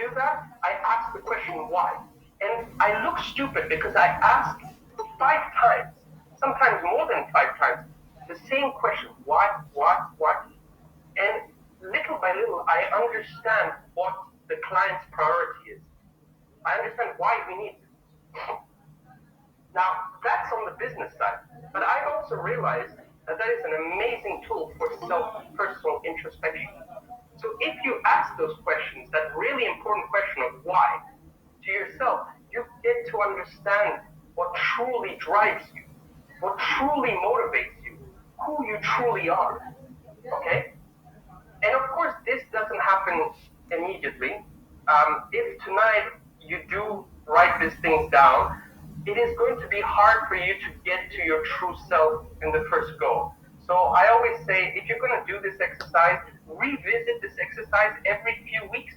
do that, I ask the question why. And I look stupid because I ask 5 times, sometimes more than 5 times, the same question, why? And little by little, I understand what the client's priority is. I understand why we need it. Now, that's on the business side. But I also realized that is an amazing tool for personal introspection. So if you ask those questions, that really important question of why, to yourself, you get to understand what truly drives you, what truly motivates you, who you truly are. Okay? And of course, this doesn't happen immediately. If tonight you do write these things down, it is going to be hard for you to get to your true self in the first go. So I always say, if you're going to do this exercise, revisit this exercise every few weeks,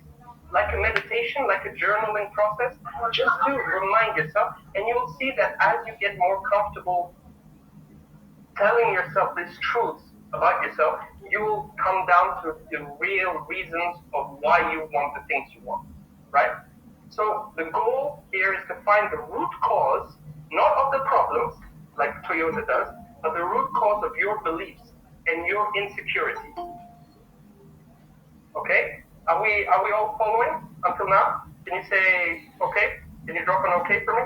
like a meditation, like a journaling process, just to remind yourself. And you will see that as you get more comfortable telling yourself these truths about yourself, you will come down to the real reasons of why you want the things you want, right? So the goal here is to find the root cause, not of the problems, like Toyota does, but the root cause of your beliefs and your insecurities. Okay? Are we all following until now? Can you say okay? Can you drop an okay for me?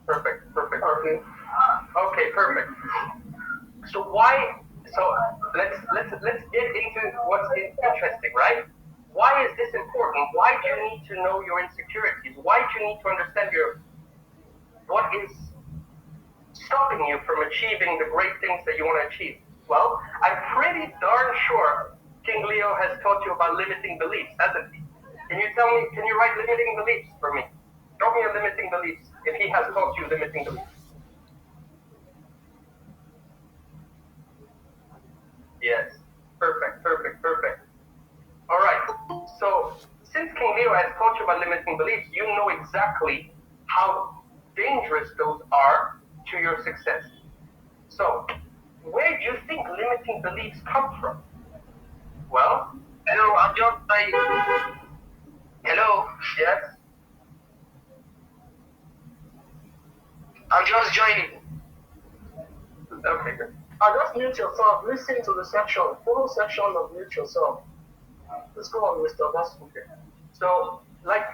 Perfect. Okay, perfect. So let's get into what's interesting, right? Why is this important? Why do you need to know your insecurities? Why do you need to understand what is stopping you from achieving the great things that you want to achieve? Well, I'm pretty darn sure King Leo has taught you about limiting beliefs, hasn't he? Can you write limiting beliefs for me? Drop me a limiting beliefs if he has taught you limiting beliefs. Yes. Perfect. All right. So since King Leo has taught you about limiting beliefs, you know exactly how dangerous those are to your success. So where do you think limiting beliefs come from? Well, hello, I'm just hello. Yes. I'm just joining. Okay, good. Just mute yourself. Listen to the section. Follow section of mute yourself. Let's go on, Mr. Boss. Okay. So, like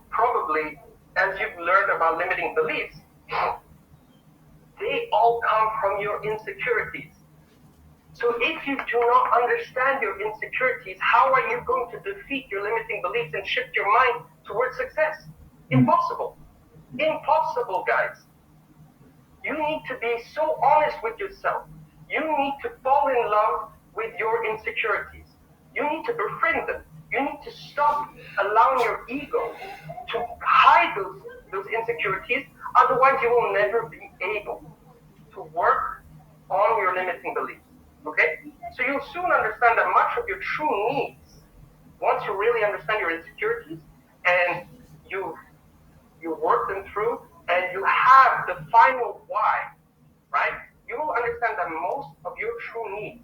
probably as you've learned about limiting beliefs, they all come from your insecurities. So if you do not understand your insecurities, how are you going to defeat your limiting beliefs and shift your mind towards success? Impossible. Impossible, guys. You need to be so honest with yourself. You need to fall in love with your insecurities. You need to befriend them. You need to stop allowing your ego to hide those insecurities. Otherwise, you will never be able to work on your limiting beliefs. Okay? So you'll soon understand that much of your true needs, once you really understand your insecurities and you work them through and you have the final why, right? You will understand that most of your true needs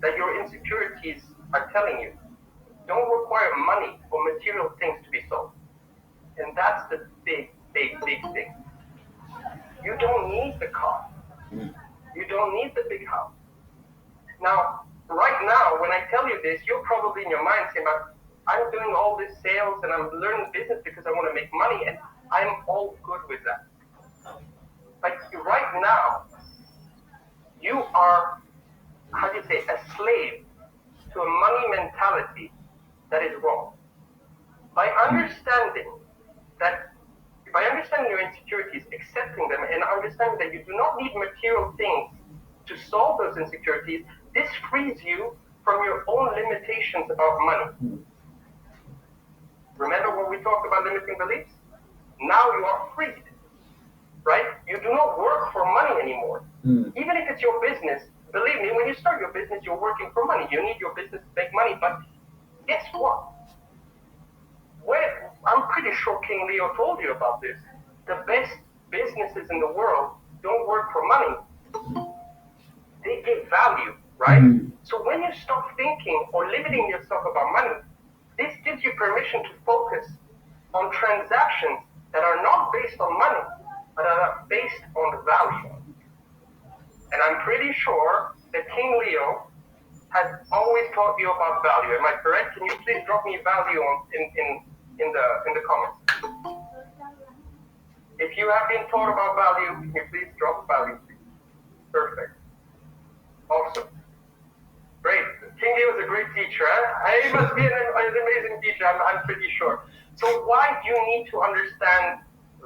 that your insecurities are telling you don't require money or material things to be solved. And that's the big thing. You don't need the car. You don't need the big house. Now, right now, when I tell you this, you're probably in your mind saying, I'm doing all this sales and I'm learning business because I want to make money, and I'm all good with that. Like right now, you are, a slave to a money mentality that is wrong. By understanding your insecurities, accepting them, and understanding that you do not need material things to solve those insecurities, this frees you from your own limitations about money. Remember when we talked about limiting beliefs? Now you are freed, right? You do not work for money anymore. Even if it's your business, believe me, when you start your business, you're working for money. You need your business to make money, but guess what? I'm pretty sure King Leo told you about this. The best businesses in the world don't work for money. They give value. right? So when you stop thinking or limiting yourself about money, this gives you permission to focus on transactions that are not based on money, but are based on value. And I'm pretty sure that King Leo has always taught you about value. Am I correct? Can you please drop me value in the comments? If you have been taught about value, can you please drop value? Perfect. Awesome. Great. King Leo is a great teacher. He must be an amazing teacher, I'm pretty sure. So why do you need to understand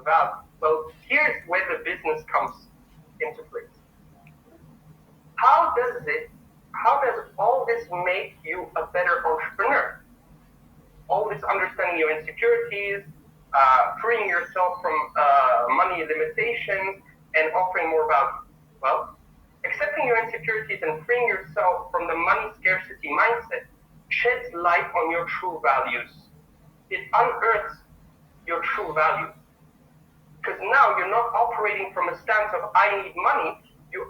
value? Well, here's where the business comes into place. How does all this make you a better entrepreneur? All this understanding your insecurities, freeing yourself from money limitations, and offering more value. Well, accepting your insecurities and freeing yourself from the money scarcity mindset sheds light on your true values. It unearths your true values. Because now you're not operating from a stance of I need money, you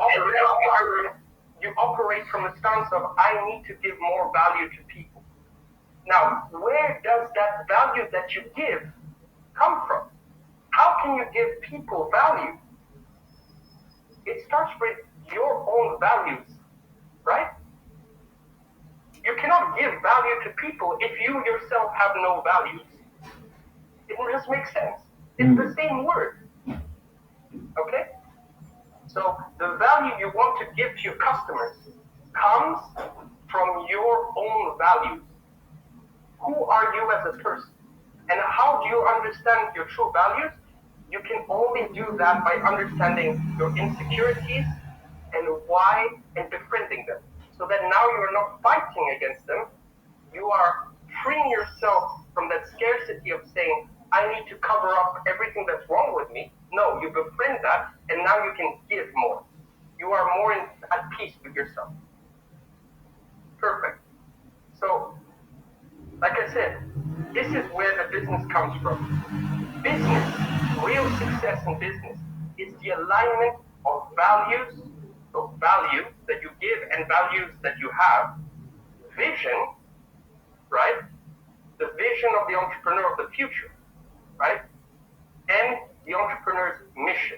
operate from a stance of I need to give more value to people. Now, where does that value that you give come from? How can you give people value? It starts with your own values, right? You cannot give value to people if you yourself have no values. It just makes sense. It's the same word. Okay? So the value you want to give to your customers comes from your own values. Who are you as a person? And how do you understand your true values? You can only do that by understanding your insecurities and why and befriending them. So that now you are not fighting against them. You are freeing yourself from that scarcity of saying, I need to cover up everything that's wrong with me. No, you befriend that, and now you can give more. You are more at peace with yourself. Perfect. So, like I said, this is where the business comes from. Business, real success in business, is the alignment of values, so value that you give and values that you have, vision, right? The vision of the entrepreneur of the future, right? And the entrepreneur's mission.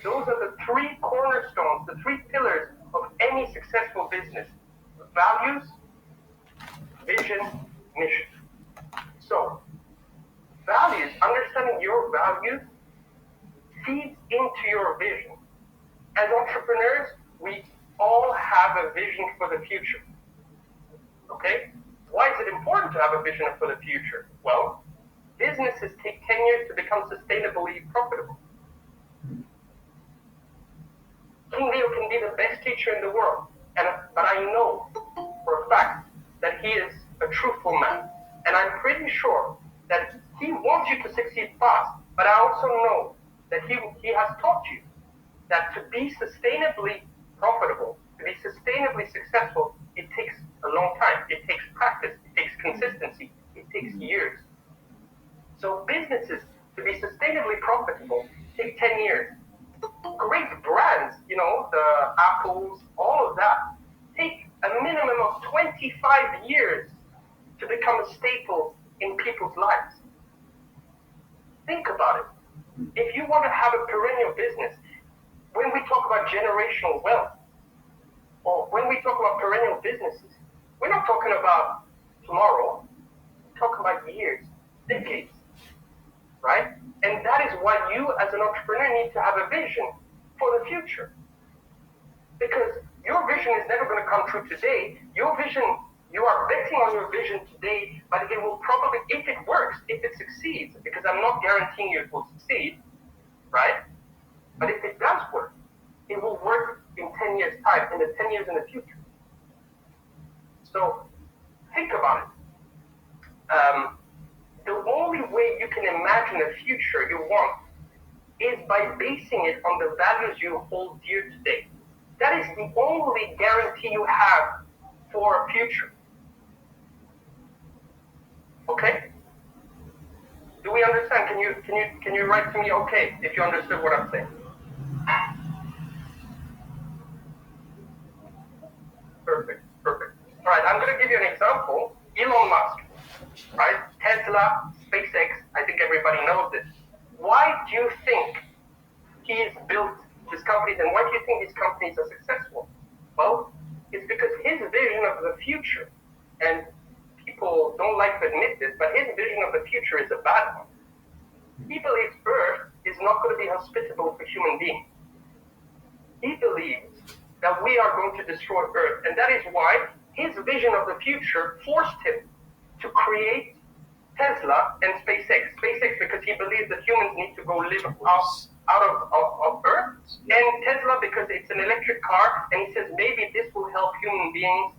Those are the three cornerstones, the three pillars of any successful business. Values, vision, mission. So, values, understanding your values feeds into your vision. As entrepreneurs, we all have a vision for the future. Okay? Why is it important to have a vision for the future? Well, businesses take 10 years to become sustainably profitable. King Leo can be the best teacher in the world, but I know for a fact that he is a truthful man. And I'm pretty sure that he wants you to succeed fast, but I also know that he has taught you that to be sustainably profitable, to be sustainably successful, it takes a long time. It takes practice. It takes consistency. It takes years. So businesses, to be sustainably profitable, take 10 years. Great brands, the Apples, all of that, take a minimum of 25 years to become a staple in people's lives. Think about it. If you want to have a perennial business, when we talk about generational wealth, or when we talk about perennial businesses, we're not talking about tomorrow, we're talking about years, decades, right? And that is why you as an entrepreneur need to have a vision for the future. Because your vision is never going to come true today. Your vision, you are betting on your vision today, but it will probably, if it works, if it succeeds, because I'm not guaranteeing you it will succeed, right? But if it does work, it will work in 10 years' time, in the 10 years in the future. So think about it. The only way you can imagine a future you want is by basing it on the values you hold dear today. That is the only guarantee you have for a future. Okay? Do we understand? Can you write to me okay if you understood what I'm saying? going to give you an example. Elon Musk, right? Tesla, SpaceX, I think everybody knows this. Why do you think he's built these companies, and why do you think these companies are successful? Well, it's because his vision of the future, and people don't like to admit this, but his vision of the future is a bad one. He believes Earth is not going to be hospitable for human beings. He believes that we are going to destroy Earth, and that is why his vision of the future forced him to create Tesla and SpaceX. SpaceX because he believes that humans need to go live out of Earth, and Tesla because it's an electric car, and he says maybe this will help human beings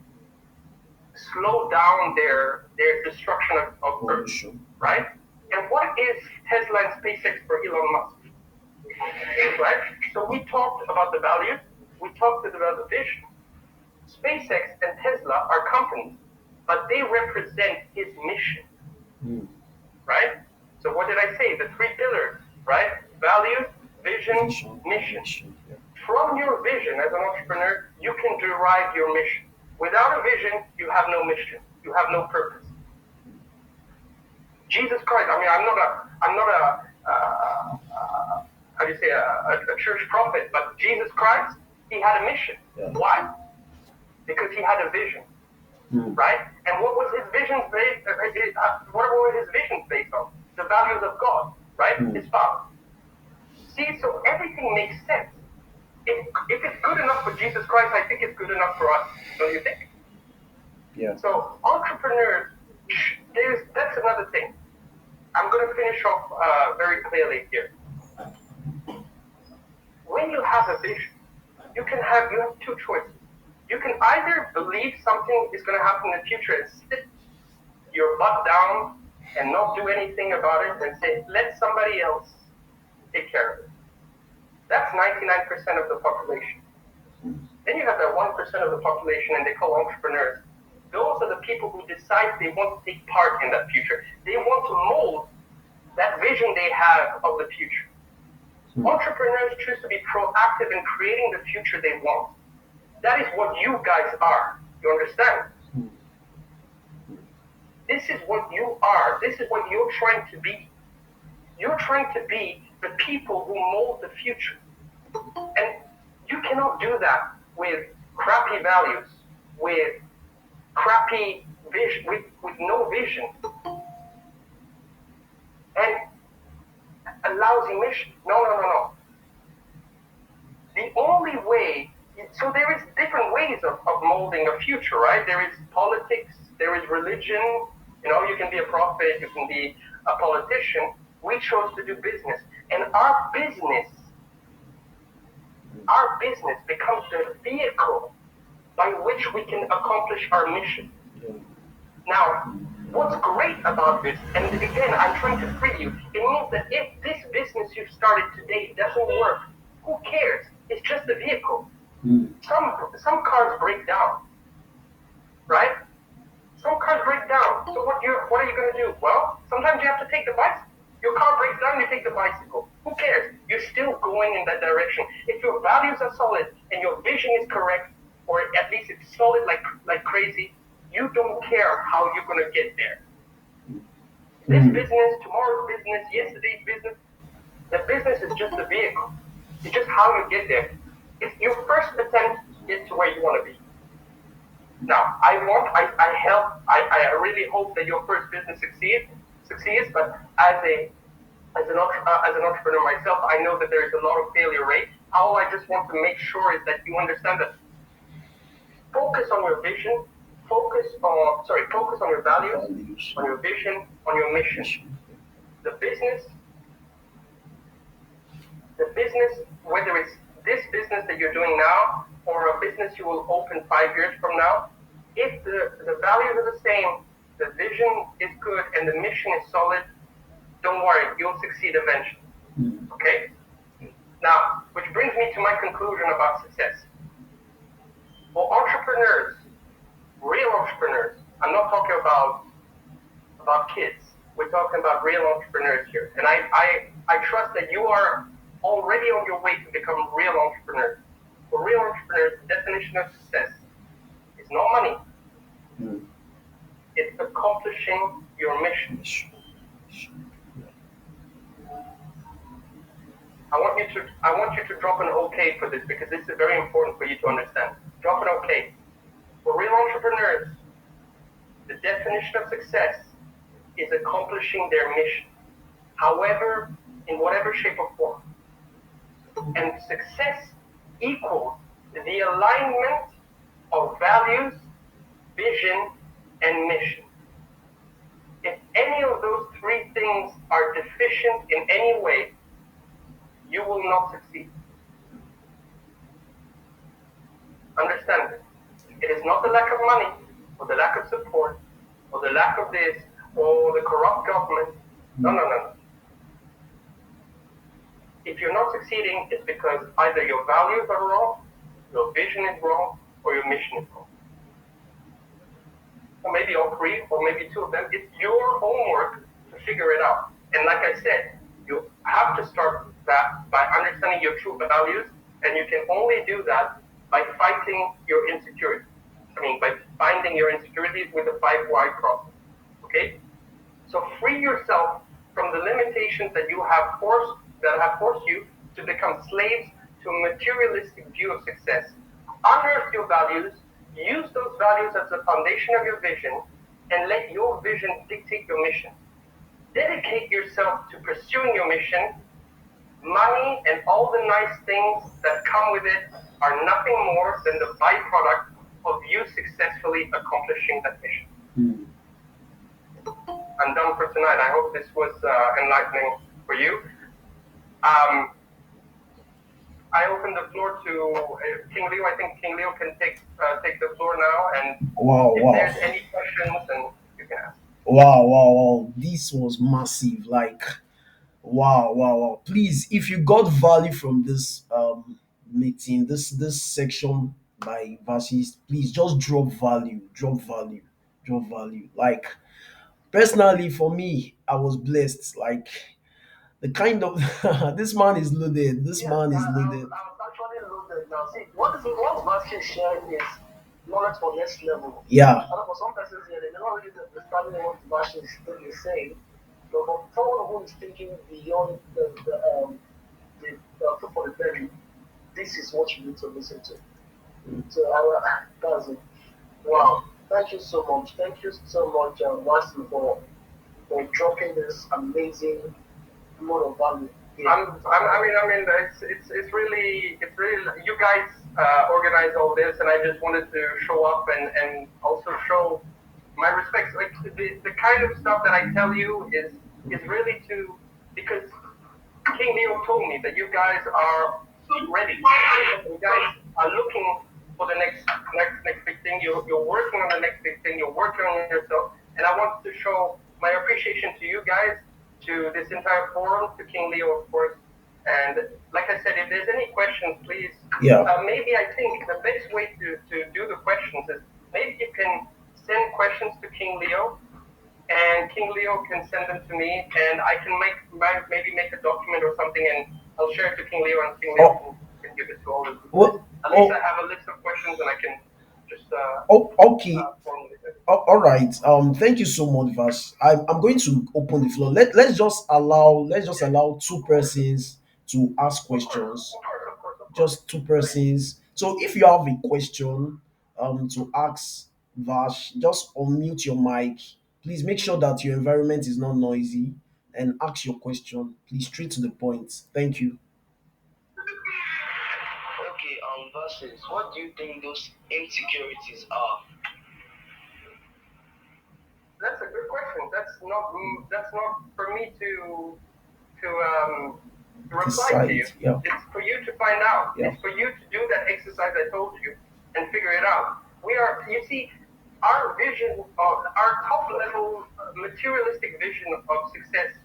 slow down their destruction of Earth, right? And what is Tesla and SpaceX for Elon Musk? Right? So we talked about the values, we talked about the vision. SpaceX and Tesla are companies, but they represent his mission. Right? So what did I say? The three pillars, right? Values, vision, mission. From your vision as an entrepreneur, you can derive your mission. Without a vision, you have no mission. You have no purpose. Jesus Christ, I mean, I'm not a how do you say, a church prophet, but Jesus Christ, he had a mission. Yeah. Why? Because he had a vision, right? And what was his vision based? What were his visions based on? The values of God, right? His Father. See, so everything makes sense. If it's good enough for Jesus Christ, I think it's good enough for us. Don't you think? Yeah. So entrepreneurs, that's another thing. I'm going to finish off very clearly here. When you have a vision, you have two choices. You can either believe something is going to happen in the future and sit your butt down and not do anything about it and say, let somebody else take care of it. That's 99% of the population. Then you have that 1% of the population, and they call entrepreneurs. Those are the people who decide they want to take part in that future. They want to mold that vision they have of the future. Entrepreneurs choose to be proactive in creating the future they want. That is what you guys are. You understand? This is what you are. This is what you're trying to be. You're trying to be the people who mold the future. And you cannot do that with crappy values, with crappy vision, with no vision. And a lousy mission. No. The only way, so there is different ways of molding a future, right? There is politics, there is religion, you can be a prophet, you can be a politician. We chose to do business. And our business becomes the vehicle by which we can accomplish our mission. Now, what's great about this, and again, I'm trying to free you, it means that if this business you've started today doesn't work, who cares? It's just a vehicle. Some cars break down, right? Some cars break down. So what are you going to do? Well, sometimes you have to take the bicycle. Your car breaks down, you take the bicycle. Who cares? You're still going in that direction. If your values are solid and your vision is correct, or at least it's solid like crazy, you don't care how you're going to get there. This business, tomorrow's business, yesterday's business, the business is just a vehicle. It's just how you get there. It's your first attempt to get to where you want to be. Now, I really hope that your first business succeeds, but as an entrepreneur myself, I know that there is a lot of failure rate. All I just want to make sure is that you understand that focus on your vision, focus on your values, on your vision, on your mission. The business, whether it's this business that you're doing now or a business you will open 5 years from now, if the values are the same, the vision is good, and the mission is solid, don't worry, you'll succeed eventually. Okay? Now, which brings me to my conclusion about success. For entrepreneurs, real entrepreneurs, I'm not talking about kids. We're talking about real entrepreneurs here. And I trust that you are already on your way to become real entrepreneurs. For real entrepreneurs, the definition of success is not money. accomplishing your mission. Mission. I want you to drop an okay for this because this is very important for you to understand. Drop an okay. For real entrepreneurs, the definition of success is accomplishing their mission, however, in whatever shape or form. And success equals the alignment of values, vision, and mission. If any of those three things are deficient in any way, you will not succeed. Understand this. It is not the lack of money, or the lack of support, or the lack of this, or the corrupt government. No, no, no, no. If you're not succeeding, it's because either your values are wrong, your vision is wrong, or your mission is wrong. Or maybe all three, or maybe two of them. It's your homework to figure it out. And like I said, you have to start that by understanding your true values, and you can only do that by fighting your insecurities. I mean, by finding your insecurities with the 5 why process. Okay? So free yourself from the limitations that have forced you to become slaves to a materialistic view of success. Unearth your values, use those values as the foundation of your vision, and let your vision dictate your mission. Dedicate yourself to pursuing your mission. Money and all the nice things that come with it are nothing more than the byproduct of you successfully accomplishing that mission. Mm. I'm done for tonight. I hope this was enlightening for you. I open the floor to King Leo. I think King Leo can take the floor now, and Wow, if wow. there's any questions, then you can ask. Wow, wow, wow. This was massive. Like, wow, wow, wow. Please, if you got value from this meeting, this section by verses, please just drop value, drop value, drop value. Like, personally, for me, I was blessed. Like, the kind of this man is loaded. This Yes, man is I loaded. was actually loaded now. See, what Matthew is sharing is knowledge for next level. Yeah. I know for some persons here, they may not really understand what Matthew is still saying, but for someone who is thinking beyond the food for the belly, this is what you need to listen to. So, that's it. Wow. Thank you so much. Thank you so much, Wesley, for dropping this amazing load of value. Here. I mean, it's really, you guys organize all this, and I just wanted to show up and also show my respects. Like the kind of stuff that I tell you is really to because King Leo told me that you guys are ready. You guys are looking for the next big thing. You're working on the next big thing. You're working on yourself, and I want to show my appreciation to you guys, to this entire forum, to King Leo, of course. And like I said, if there's any questions, please. Yeah. Maybe I think the best way to do the questions is maybe you can send questions to King Leo, and King Leo can send them to me, and I can maybe make a document or something, and I'll share it to King Leo, and King Leo can give it to all of you. Well, At least I have a list of questions, and I can just okay. formulate it. All right. Thank you so much, Vash. I'm going to open the floor. Let's just allow two persons to ask questions. Of course, of course. Just two persons. So if you have a question to ask Vash, just unmute your mic. Please make sure that your environment is not noisy and ask your question. Please straight to the point. Thank you. Okay, versus what do you think those insecurities are? That's a good question. That's not for me to reply to you. Decide. Yeah. It's for you to find out. Yeah. It's for you to do that exercise I told you and figure it out. You see, our vision of our top level materialistic vision of success,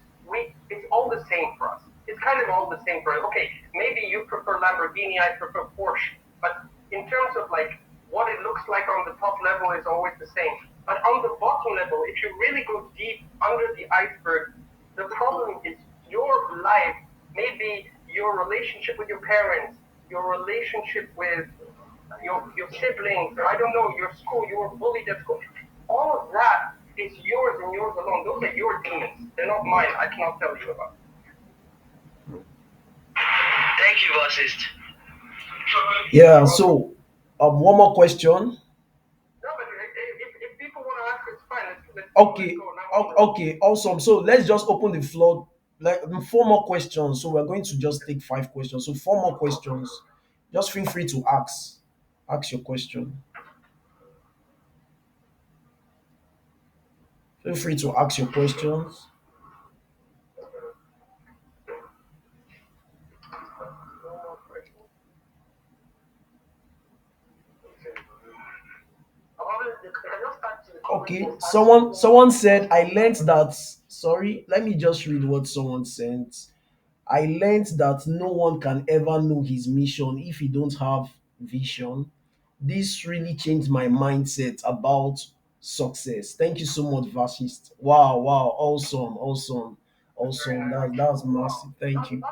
it's all the same for us. It's kind of all the same for us. Okay, maybe you prefer Lamborghini, I prefer Porsche, but in terms of like what it looks like on the top level is always the same. But on the bottom level, if you really go deep under the iceberg, the problem is your life, maybe your relationship with your parents, your relationship with your siblings, I don't know, your school, you were bullied at school. All of that is yours and yours alone. Those are your demons. They're not mine. I cannot tell you about. Thank you, bassist. Yeah. So, one more question. No, but if people want to ask, it's fine. Let's Okay. go. Now I'm ready. Okay. Awesome. So let's just open the floor. Like four more questions. So we're going to just take five questions. So four more questions. Just feel free to ask. Ask your question. Feel free to ask your questions. Okay. Someone said I learned that. Sorry. Let me just read what someone sent. I learned that no one can ever know his mission if he don't have vision. This really changed my mindset about success. Thank you so much, Vashist. Wow, wow, awesome, awesome, awesome. That's massive. Thank you.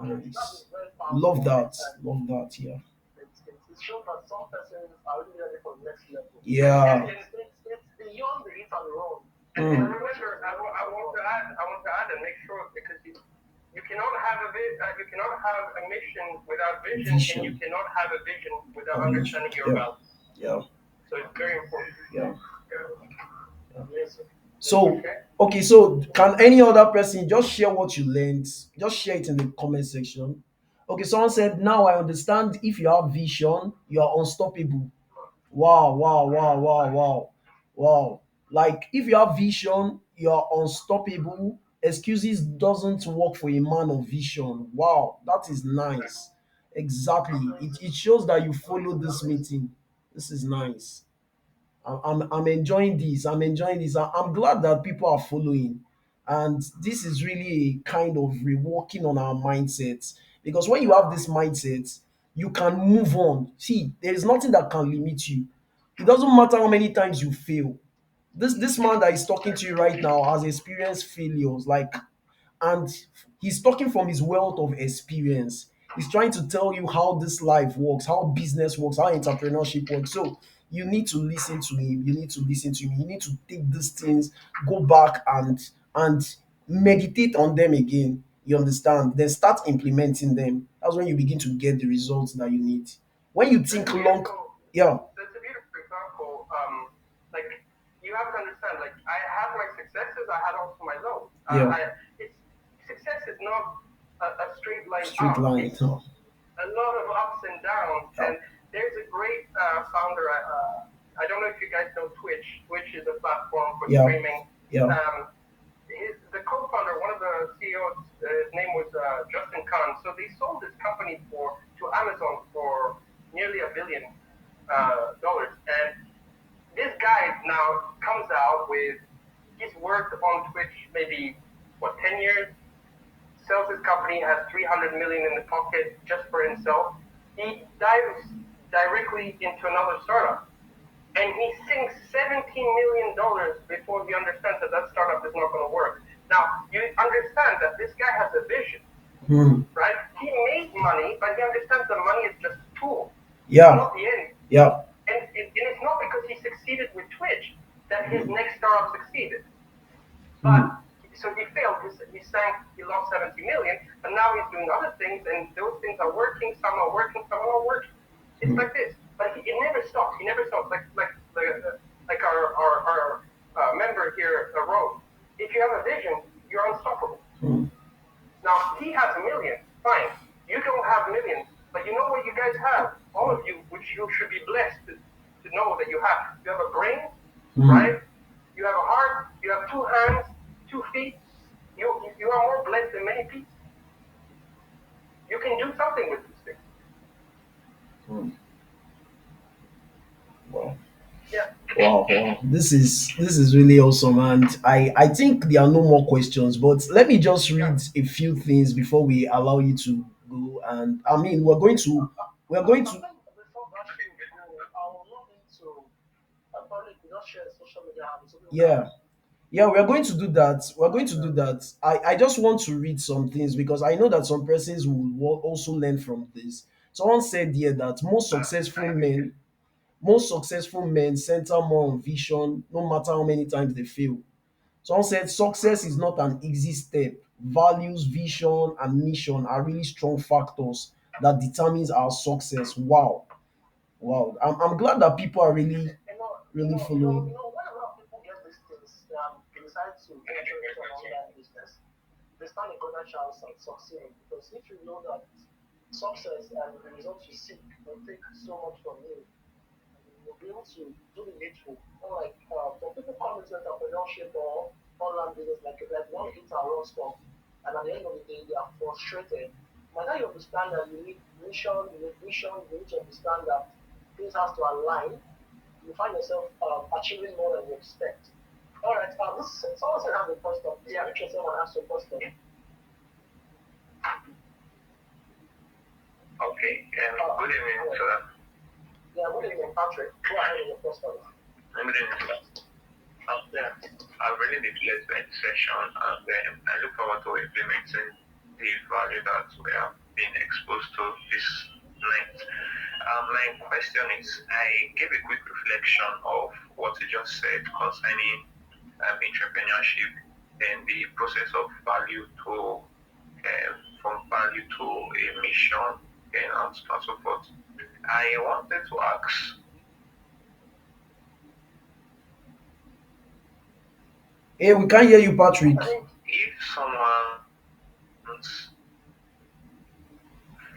Nice. Love that. Love that. Yeah. It shows that some persons are really ready for the next level. Yeah. It's beyond the hit and run. And Mm. remember, I want to add and make sure because you cannot have you cannot have a mission without vision, and you Vision. cannot have a vision without And mission. understanding your Yeah. values. Yeah. So it's very important. Yeah. Yes. So, Okay. okay, so can any other person just share what you learned? Just share it in the comment section. Okay, someone said, now I understand if you have vision, you are unstoppable. Wow, wow, wow, wow, wow, wow. Like if you have vision, you are unstoppable. Excuses doesn't work for a man of vision. Wow, that is nice. Exactly. It shows that you follow this meeting. This is nice. I'm enjoying this. I'm enjoying this. I'm glad that people are following. And this is really a kind of reworking on our mindsets. Because when you have this mindset, you can move on. See, there is nothing that can limit you. It doesn't matter how many times you fail. This man that is talking to you right now has experienced failures. Like, and he's talking from his wealth of experience. He's trying to tell you how this life works, how business works, how entrepreneurship works. So you need to listen to him. You need to listen to him. You need to take these things, go back and meditate on them again. You understand? Then start implementing them. That's when you begin to get the results that you need. When you That's think a long, beautiful. yeah, That's a beautiful example. Like you have to understand. Like I had my successes. I had also my lows. yeah, It's success is not a straight line straight up. line. It's a lot of ups and downs. Yeah, And there's a great founder. I don't know if you guys know Twitch. Twitch is a platform for yeah, streaming. yeah, The co-founder, one of the CEOs, his name was Justin Khan. So they sold this company to Amazon for nearly $1 billion. And this guy now comes out with he's worked on Twitch maybe what 10 years, sells his company, has 300 million in the pocket just for himself. He dives directly into another startup, and he sinks $17 million before he understands that that startup is not going to work. Now you understand that this guy has a vision, hmm, right? He made money, but he understands the money is just a tool, it's yeah, not the end. yeah, And it's not because he succeeded with Twitch that his next startup succeeded. hmm, But so he failed. He sank. He lost 70 million. But now he's doing other things, and those things are working. Some are working. Some are not working. It's like this. But it never stops. He never stops. Like our member here wrote. If you have a vision, you're unstoppable. hmm, Now he has millions. Fine. You don't have millions, but you know what you guys have. All of you, which you should be blessed to know that you have. You have a brain, hmm. right? You have a heart. You have two hands, 2 feet. You are more blessed than many people. You can do something with these things. Hmm. Wow. Yeah. Wow, wow. This is really awesome. And I think there are no more questions, but let me just Yeah. read a few things before we allow you to go. And I mean we're going I to think before Bashir go, I will look into probably could not share social media habits so people can. yeah. Yeah, we are going to do that. We're going to do that. I just want to read some things because I know that some persons will also learn from this. Someone said here that most successful men Most successful men center more on vision, no matter how many times they fail. Someone said success is not an easy step. Values, vision, and mission are really strong factors that determines our success. Wow, wow. I'm glad that people are really, really following. When a lot of people get these things, they decide to venture into an online business, they stand a better chance of succeeding. Because if you know that success and the results you seek will take so much from you, you'll be able to do the needful. Unlike when people come into entrepreneurship or online business, like one hit and run stuff, and at the end of the day, they are frustrated. By the time you understand that you need mission, you need vision, you need to understand that things have to align, you find yourself achieving more than you expect. All right, someone said have a question. Yeah, make sure someone asks a question. Okay, good evening, sir. Yeah, good evening, Patrick. Go ahead with your question. Good evening, sir. Yeah, I've really neglected the session and I look forward to implementing the value that we have been exposed to this night. My question is, I gave a quick reflection of what you just said concerning entrepreneurship and the process of value to from value to a mission and so forth. I wanted to ask, Hey, we can't hear you, Patrick. if someone's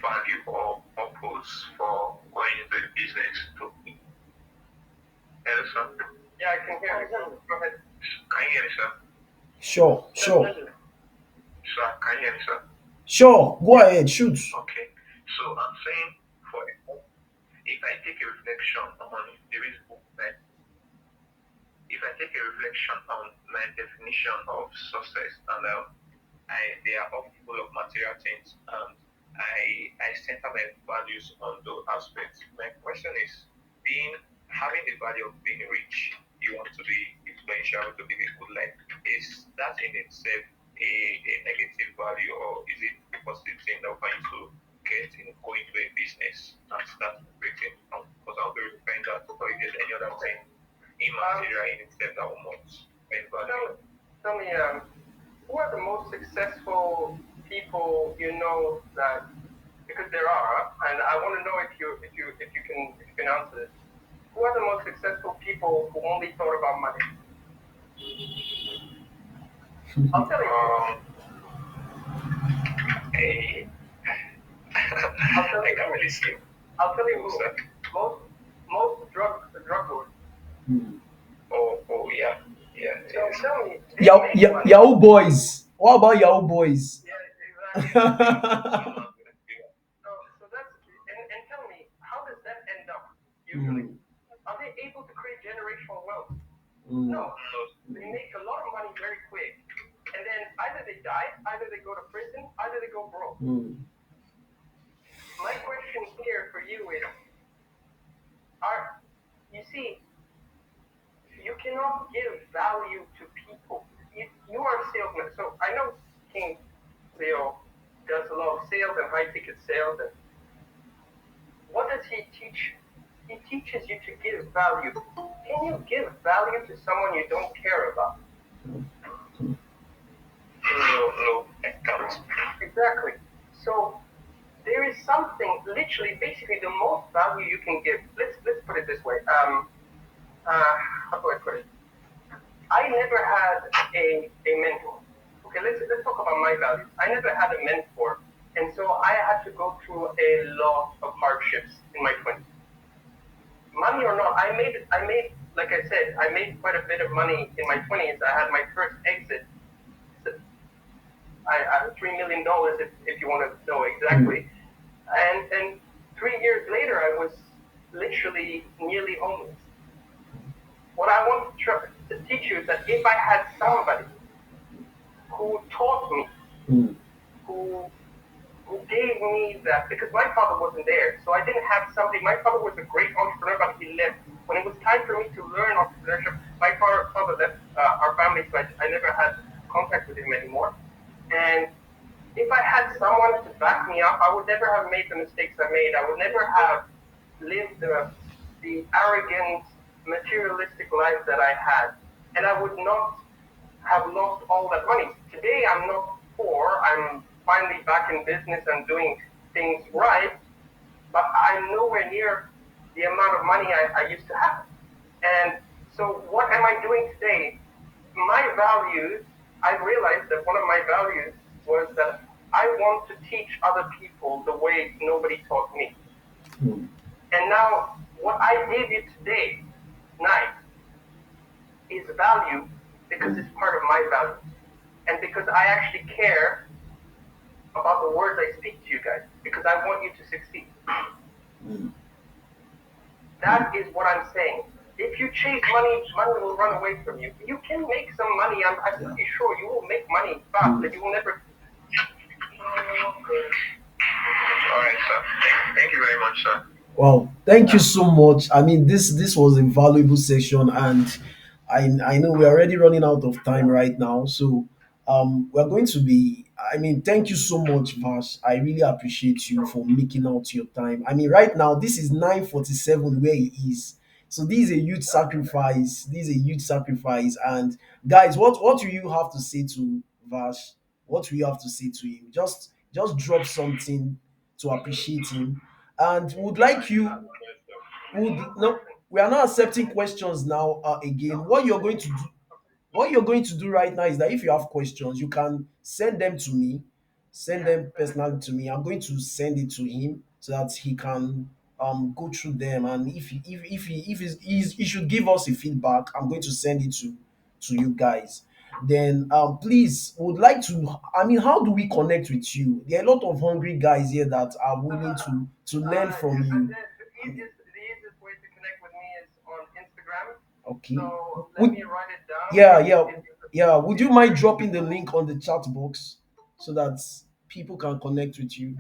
value or purpose for going into a business to hello sir? Yeah, I can hear you. Go ahead. Can you hear me, sir? Sure, sure, Sir, can you hear me, sir? sure. Go ahead, shoot. Okay. So I'm saying for if I take a reflection on the reason that if I take a reflection on my definition of success and they are all full of material things and I center my values on those aspects. My question is being having the value of being rich, you want to be influential to live a good life. Is that in itself a negative value or is it a positive thing that for you to get in go into a business and start operating? Because I'll be referring that or if there's any other thing immaterial in itself that will not value. Tell me, who are the most successful people you know that because there are, and I want to know if you can answer this. Who are the most successful people who only thought about money? I'll tell you. Hey, I'll tell you. I can't really see. I'll tell you who. Most drug lords. Hmm. Oh yeah, yeah. So tell me. Yahoo boys. What about Yahoo boys? Yeah, exactly. So that's and tell me, how does that end up usually? Hmm. Are they able to create generational wealth? Hmm. No. They make a lot of money very quick, and then either they die, either they go to prison, either they go broke. Hmm. My question here for you is, are you see, you cannot give value to people. You are a salesman, so I know King Leo does a lot of sales and high ticket sales, and what does he teach? He teaches you to give value. Can you give value to someone you don't care about? No, I can't. Exactly. So there is something, literally, basically, the most value you can give. Let's put it this way. How do I put it? I never had a mentor. Okay, let's talk about my values. I never had a mentor, and so I had to go through a lot of hardships in my 20s. Money or not, I made like I said, I made quite a bit of money in my 20s. I had my first exit. I had $3 million if you want to know exactly. And 3 years later, I was literally nearly homeless. What I want to teach you is that if I had somebody who taught me, Hmm. who who gave me that, because my father wasn't there, so I didn't have somebody. My father was a great entrepreneur, but he left. When it was time for me to learn entrepreneurship, my father left our family, so I never had contact with him anymore. And if I had someone to back me up, I would never have made the mistakes I made. I would never have lived the arrogant, materialistic life that I had, and I would not have lost all that money. Today, I'm not poor. I'm finally back in business and doing things right, but I'm nowhere near the amount of money I used to have. And so, what am I doing today? My values, I realized that one of my values was that I want to teach other people the way nobody taught me. Mm. And now, what I gave you today, night, is value because it's part of my values. And because I actually care about the words I speak to you guys, because I want you to succeed. Mm. That is what I'm saying. If you chase money, money will run away from you. You can make some money. I'm Yeah. pretty sure you will make money fast, Mm. but you will never. All right, sir. Thank you very much, sir. Wow, thank you so much. I mean, this was a valuable session, and I know we're already running out of time right now. So we're going to be. I mean, thank you so much, Vash. I really appreciate you for making out your time. I mean, right now this is 9:47 where he is. So this is a huge sacrifice. This is a huge sacrifice. And guys, what do you have to say to Vash? What do you have to say to him? Just drop something to appreciate him, and would like you would no, we are not accepting questions now again. What you're going to do right now is that if you have questions, you can send them to me, send them personally to me. I'm going to send it to him so that he can go through them, and he should give us a feedback. I'm going to send it to you guys. Then please would like to, I mean, how do we connect with you? There are a lot of hungry guys here that are willing to learn from Yeah, you. the I mean, easiest way to connect with me is on Instagram. okay. So let Would me write it down. Yeah, yeah, It's yeah. Would you mind dropping the link on the chat box so that people can connect with you?